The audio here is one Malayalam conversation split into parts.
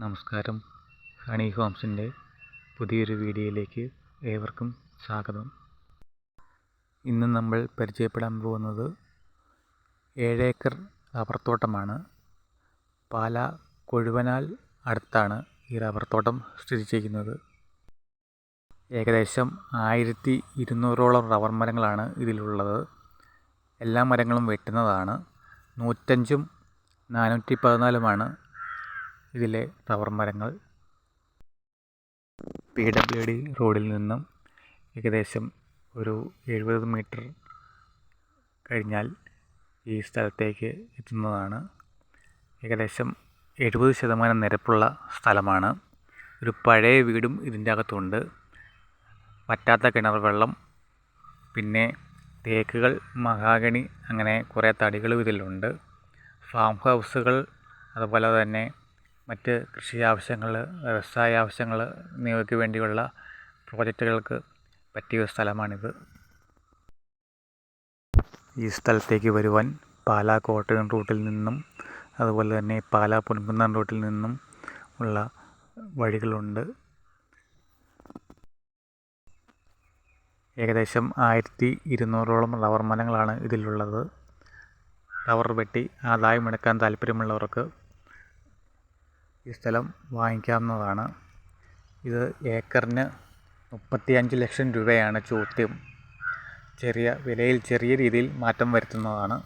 നമസ്കാരം. ഹണി ഹോംസിൻ്റെ പുതിയൊരു വീഡിയോയിലേക്ക് ഏവർക്കും സ്വാഗതം. ഇന്ന് നമ്മൾ പരിചയപ്പെടാൻ പോകുന്നത് 7 ഏക്കർ റബ്ബർ തോട്ടമാണ്. പാലാ കൊഴുവനാൽ അടുത്താണ് ഈ റബ്ബർ തോട്ടം സ്ഥിതി ചെയ്യുന്നത്. ഏകദേശം 1200ഓളം റബ്ബർ മരങ്ങളാണ് ഇതിലുള്ളത്. എല്ലാ മരങ്ങളും വെട്ടുന്നതാണ്. 105ഉം 414ഉമാണ് ഇതിലെ റബ്ബർ മരങ്ങൾ. PWD റോഡിൽ നിന്നും ഏകദേശം ഒരു 70 മീറ്റർ കഴിഞ്ഞാൽ ഈ സ്ഥലത്തേക്ക് എത്തുന്നതാണ്. ഏകദേശം 70% നിരപ്പുള്ള സ്ഥലമാണ്. ഒരു പഴയ വീടും ഇതിൻ്റെ അകത്തുണ്ട്. വറ്റാത്ത കിണർ വെള്ളം, പിന്നെ തേക്കുകൾ, മഹാഗണി, അങ്ങനെ കുറേ തടികളും ഇതിലുണ്ട്. ഫാം ഹൗസുകൾ, അതുപോലെ തന്നെ മറ്റ് കൃഷി ആവശ്യങ്ങൾ, വ്യവസായ ആവശ്യങ്ങൾ എന്നിവയ്ക്ക് വേണ്ടിയുള്ള പ്രോജക്റ്റുകൾക്ക് പറ്റിയ സ്ഥലമാണിത്. ഈ സ്ഥലത്തേക്ക് വരുവാൻ പാലാ കോട്ടയം റൂട്ടിൽ നിന്നും അതുപോലെ തന്നെ പാലാ പൊൻകുന്നം റൂട്ടിൽ നിന്നും ഉള്ള വഴികളുണ്ട്. ഏകദേശം 1200ഓളം റബ്ബർ മരങ്ങളാണ് ഇതിലുള്ളത്. റബ്ബർ വെട്ടി ആദായമെടുക്കാൻ താല്പര്യമുള്ളവർക്ക് ഈ സ്ഥലം വാങ്ങിക്കാവുന്നതാണ്. ഇത് ഏക്കറിന് 35 ലക്ഷം രൂപയാണ് ചോദ്യം. വിലയിൽ ചെറിയ രീതിയിൽ മാറ്റം വരുത്തുന്നതാണ്.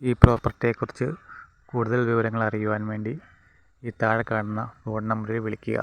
ഈ പ്രോപ്പർട്ടിയെക്കുറിച്ച് കൂടുതൽ വിവരങ്ങൾ അറിയുവാൻ വേണ്ടി ഈ താഴെ കാണുന്ന ഫോൺ നമ്പറിൽ വിളിക്കുക.